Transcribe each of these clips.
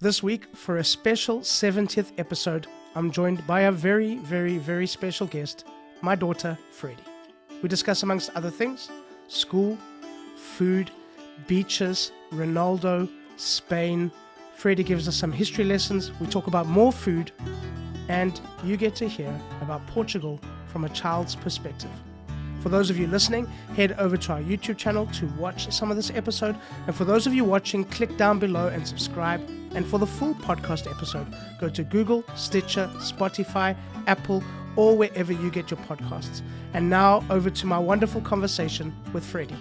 This week, for a special 70th episode, I'm joined by a very, very, very special guest, my daughter, Freddy. We discuss, amongst other things, school, food, beaches, Ronaldo, Spain. Freddy gives us some history lessons. We talk about more food, and you get to hear about Portugal from a child's perspective. For those of you listening, head over to our YouTube channel to watch some of this episode. And for those of you watching, click down below and subscribe. And for the full podcast episode, go to Google, Stitcher, Spotify, Apple, or wherever you get your podcasts. And now over to my wonderful conversation with Freddy.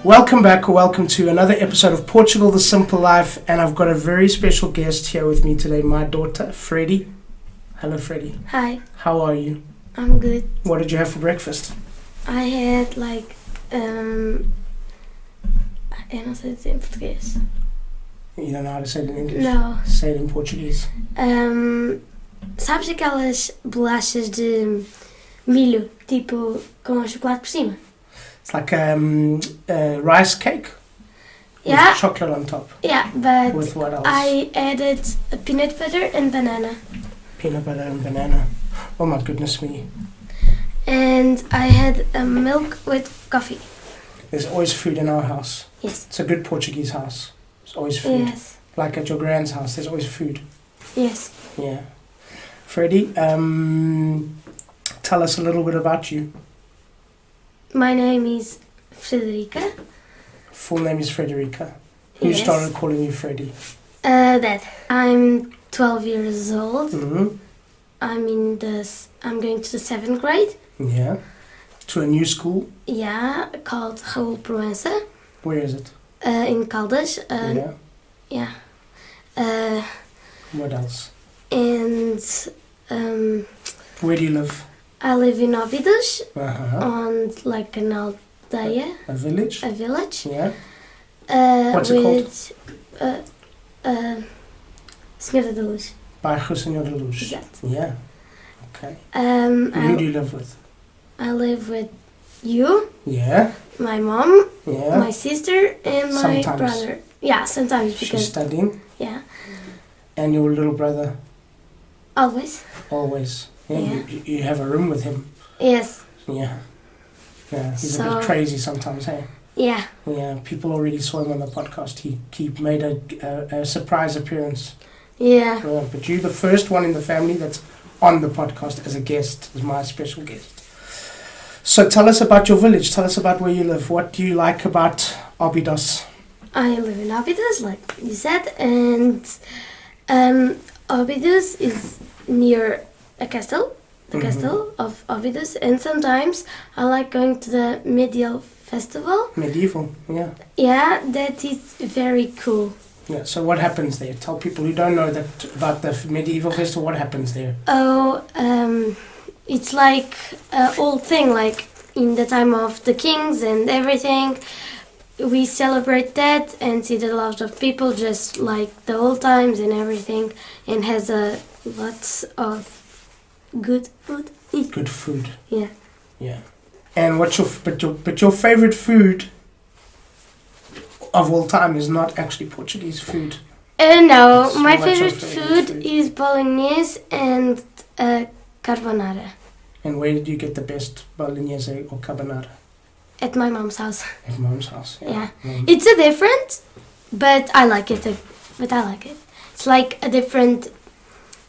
Welcome back, or welcome to another episode of Portugal, The Simple Life. And I've got a very special guest here with me today, my daughter, Freddy. Hello, Freddy. Hi. How are you? I'm good. What did you have for breakfast? I had eu não sei dizer em português. You don't know how to say it in English? No. Say it in Portuguese. Sabes aquelas bolachas de milho, tipo com chocolate por cima? It's like a rice cake with Yeah. chocolate on top. Yeah, but With what else? I added a peanut butter and banana. Peanut butter and banana. Oh my goodness me. And I had milk with coffee. There's always food in our house. Yes. It's a good Portuguese house. There's always food. Yes. Like at your grand's house, there's always food. Yes. Yeah. Freddy, tell us a little bit about you. My name is Frederica. Full name is Frederica. Who Yes. started calling you Freddy? Dad. I'm 12 years old. Mm-hmm. I'm going to the 7th grade. Yeah. To a new school. Yeah, called Raul Proença, Where is it? in Caldas. Yeah. Yeah. What else? And Where do you live? I live in Óbidos, Uh-huh. on like an aldeia, A village? a village. Yeah. What's it called? With Senhora da Luz. Bairro Senhor da Luz. Exato. Yeah. Okay. And who do I, you live with? I live with you, Yeah. my mom, Yeah. my sister, and my Sometimes. brother. Yeah, sometimes She's because studying. yeah, And your little brother, always. always. Yeah. Yeah. You have a room with him. Yes. Yeah. Yeah. He's a So- bit crazy sometimes, hey? Yeah. Yeah. People already saw him on the podcast. He made a surprise appearance. Yeah. Yeah, but you're the first one in the family that's on the podcast as a guest, as my special guest. So tell us about your village. Tell us about where you live. What do you like about Óbidos? I live in Óbidos, like you said, and Óbidos is near a castle, the Mhm. castle of Óbidos, and sometimes I like going to the medieval festival. Medieval, yeah. Yeah, that is very cool. Yeah, so what happens there? Tell people who don't know that about the medieval festival, what happens there? Oh, it's like an old thing, like in the time of the kings and everything. We celebrate that and see that a lot of people just like the old times and everything, and has lots of good food. Good food. Yeah. Yeah. And what's your favorite food of all time is not actually Portuguese food. No, So my what's your favorite favorite food food? is bolognese and carbonara And where did you get the best bolognese or carbonara? at my mom's house. At Mom's house. Yeah. Mm. It's a different, but I like it. It's like a different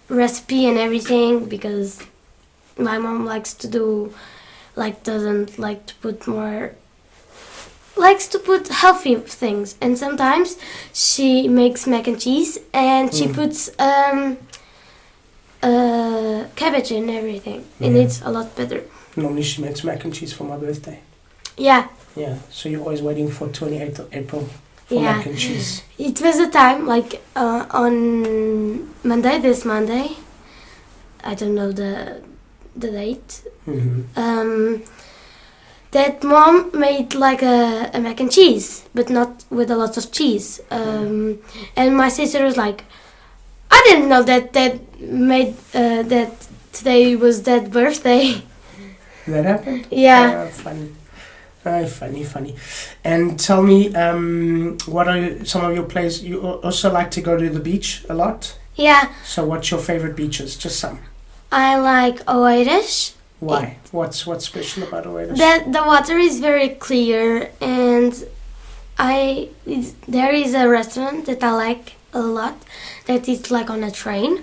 recipe and everything, because my mom likes to do, doesn't like to put likes to put healthy things, and sometimes she makes mac and cheese and she puts cabbage and everything, and Yeah. it's a lot better. Normally she makes mac and cheese for my birthday. Yeah. Yeah, so you're always waiting for 28th of April for Yeah. mac and cheese. It was a time, on this Monday, I don't know the date, Mm-hmm. that mom made like a mac and cheese, but not with a lot of cheese. And my sister was like, I didn't know that made that today was that birthday. That happened? Yeah. Funny. Oh, funny. And tell me, what are some of your places? You also like to go to the beach a lot? Yeah, So what's your favorite beaches? Just some. I like Óbidos. Why? What's special about Óbidos? The water is very clear, and there is a restaurant that I like a lot that is like on a train,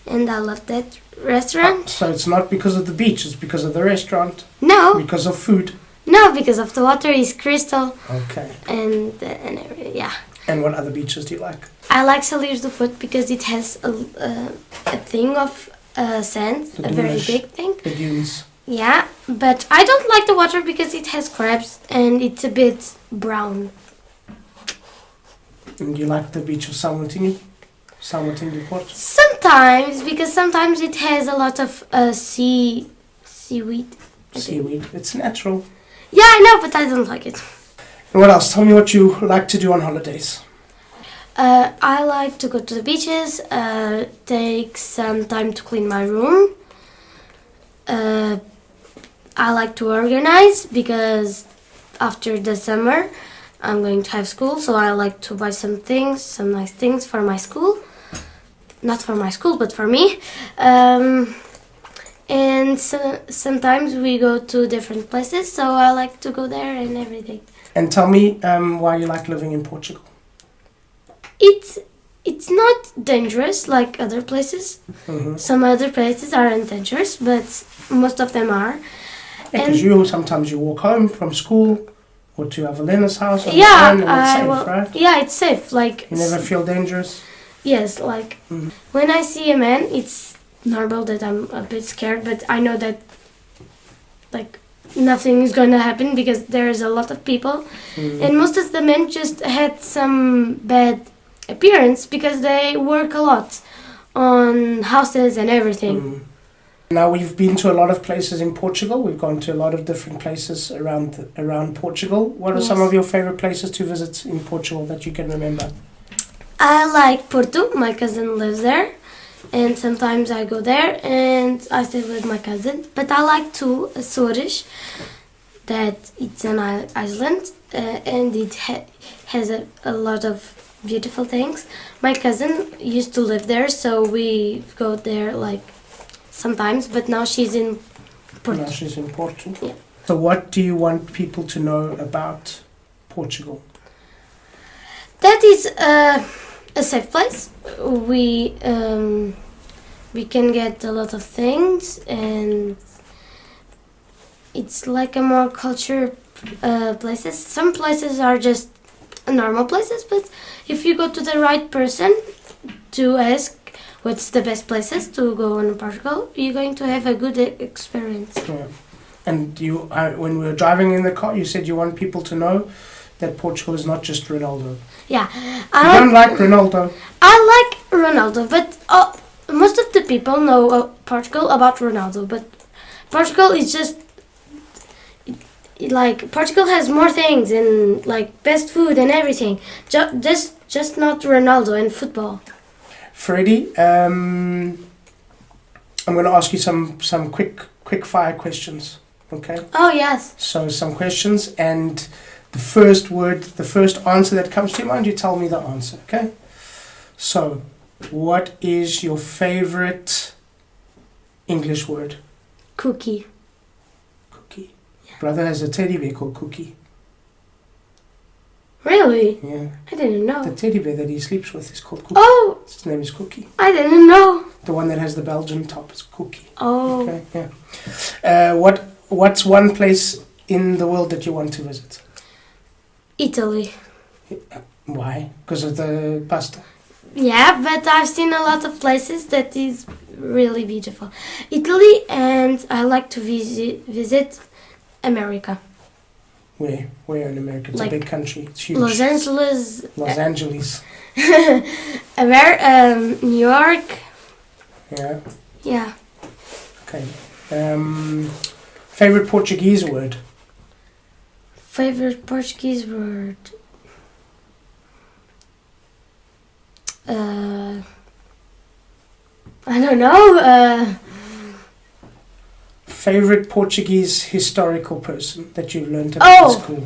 and I love that restaurant. So it's not because of the beach, it's because of the restaurant, No, because of food. no, because of the water is crystal, Okay. and yeah. And what other beaches do you like? I like Salir do Porto because it has a thing of sand, The a very dunes. big thing. The dunes. Yeah, but I don't like the water because it has crabs and it's a bit brown. And you like the beach of São Martinho? São Martinho de Porto? Sometimes, because sometimes it has a lot of seaweed. I think. Seaweed. It's natural. Yeah, I know, but I don't like it. And what else? Tell me what you like to do on holidays. I like to go to the beaches, take some time to clean my room. I like to organize because after the summer I'm going to have school, so I like to buy some things, some nice things for my school. Not for my school, but for me. And sometimes we go to different places, so I like to go there and everything. And tell me why you like living in Portugal. It's not dangerous like other places. Mm-hmm. Some other places aren't dangerous, but most of them are. Because sometimes you walk home from school or to Avelena's house on Yeah, your own and it's safe, right? yeah, it's safe. Like You never feel dangerous? yes, like when I see a man, it's normal that I'm a bit scared, but I know that like nothing is going to happen because there's a lot of people, and most of the men just had some bad appearance because they work a lot on houses and everything. Now we've been to a lot of places in Portugal. We've gone to a lot of different places around Portugal. What are some Yes. of your favorite places to visit in Portugal that you can remember? I like Porto. My cousin lives there, and sometimes I go there and I stay with my cousin. But I like too Açores, that it's an island, and it has a lot of beautiful things. My cousin used to live there, so we go there like sometimes. But now she's in Porto. Now she's in Portugal. Yeah. So what do you want people to know about Portugal? That is a safe place. We can get a lot of things, and it's like a more culture places. Some places are just normal places, but if you go to the right person to ask what's the best places to go in Portugal, you're going to have a good experience. Yeah. And when we were driving in the car, you said you want people to know that Portugal is not just Ronaldo. Yeah, You don't like Ronaldo. I like Ronaldo, but most of the people know Portugal about Ronaldo. But Portugal is just like Portugal has more things and like best food and everything. Just not Ronaldo and football. Freddy, I'm going to ask you some quick fire questions. Okay. Oh yes. So some questions, and the first answer that comes to your mind, you tell me the answer. Okay. So, what is your favorite English word? Cookie. Cookie. Brother has a teddy bear called Cookie. Really? Yeah. I didn't know. The teddy bear that he sleeps with is called Cookie. Oh, His name is Cookie. I didn't know. The one that has the Belgian top is Cookie. Oh. Okay. Yeah. What's one place in the world that you want to visit? Italy. Why? Because of the pasta. Yeah, but I've seen a lot of places that is really beautiful. Italy, and I like to visit America. Where in America? It's Like a big country. It's huge. Los Angeles. Los Angeles. New York. Yeah. Yeah. Okay. Favorite Portuguese word? Favorite Portuguese word? I don't know. favorite Portuguese historical person that you've learned about at school?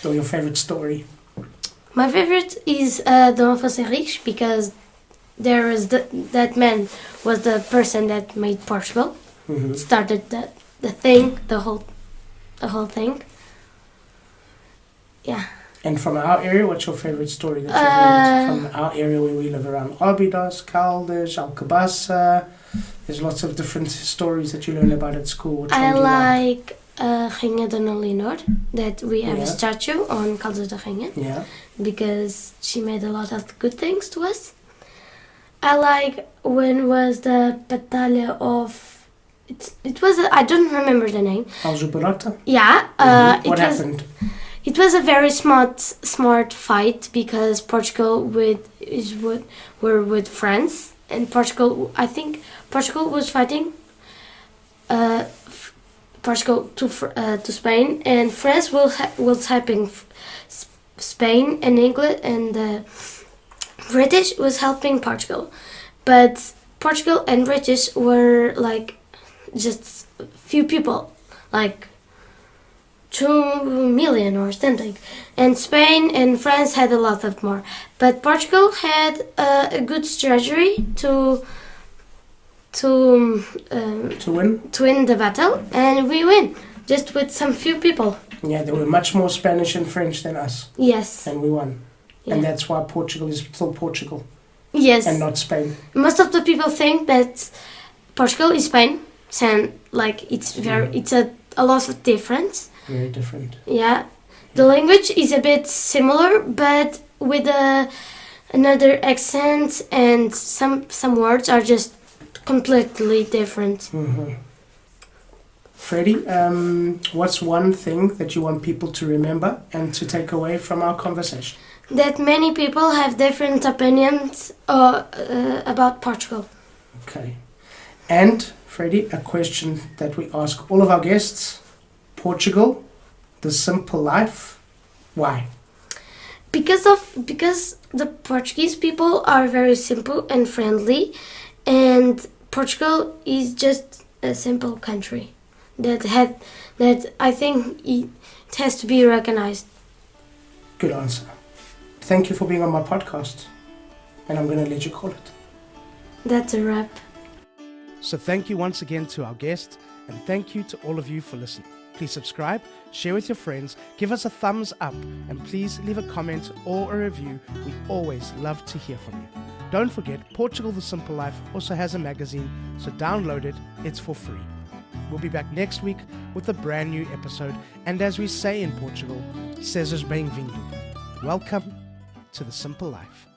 Or your favorite story? My favorite is Dom Henriques, because there is that man was the person that made Portugal, started the whole thing. Yeah. And from our area, what's your favorite story that you've learned from our area where we live around Óbidos, Caldas, Alcobaça? There's lots of different stories that you learn about at school. Which one I do you like Rainha Dona Leonor, that we have a statue on Caldas da Rainha, because she made a lot of good things to us. I like when was the Batalha of... It was... I don't remember the name. Aljubarrota? Yeah. What happened? It was a very smart fight, because Portugal were with France, and I think Portugal was fighting Portugal to Spain, and France was helping Spain, and England and the British was helping Portugal. But Portugal and British were like just few people, like 2 million or something, and Spain and France had a lot of more. But Portugal had a good strategy to win the battle, and we win just with some few people. Yeah, there were much more Spanish and French than us. Yes. And we won. Yeah. And that's why Portugal is still Portugal. Yes. And not Spain. Most of the people think that Portugal is Spain, and like it's a lot of difference. Very different. Yeah. The language is a bit similar, but with another accent, and some words are just completely different. Freddy, what's one thing that you want people to remember and to take away from our conversation? That many people have different opinions about Portugal. Okay. And, Freddy, a question that we ask all of our guests. Portugal, the simple life, why? Because the Portuguese people are very simple and friendly, and Portugal is just a simple country that I think it has to be recognized. Good answer. Thank you for being on my podcast, and I'm going to let you call it. That's a wrap. So thank you once again to our guest, and thank you to all of you for listening. Please subscribe, share with your friends, give us a thumbs up, and please leave a comment or a review. We always love to hear from you. Don't forget, Portugal The Simple Life also has a magazine, so download it. It's for free. We'll be back next week with a brand new episode, and as we say in Portugal, Sejas bem-vindo. Welcome to The Simple Life.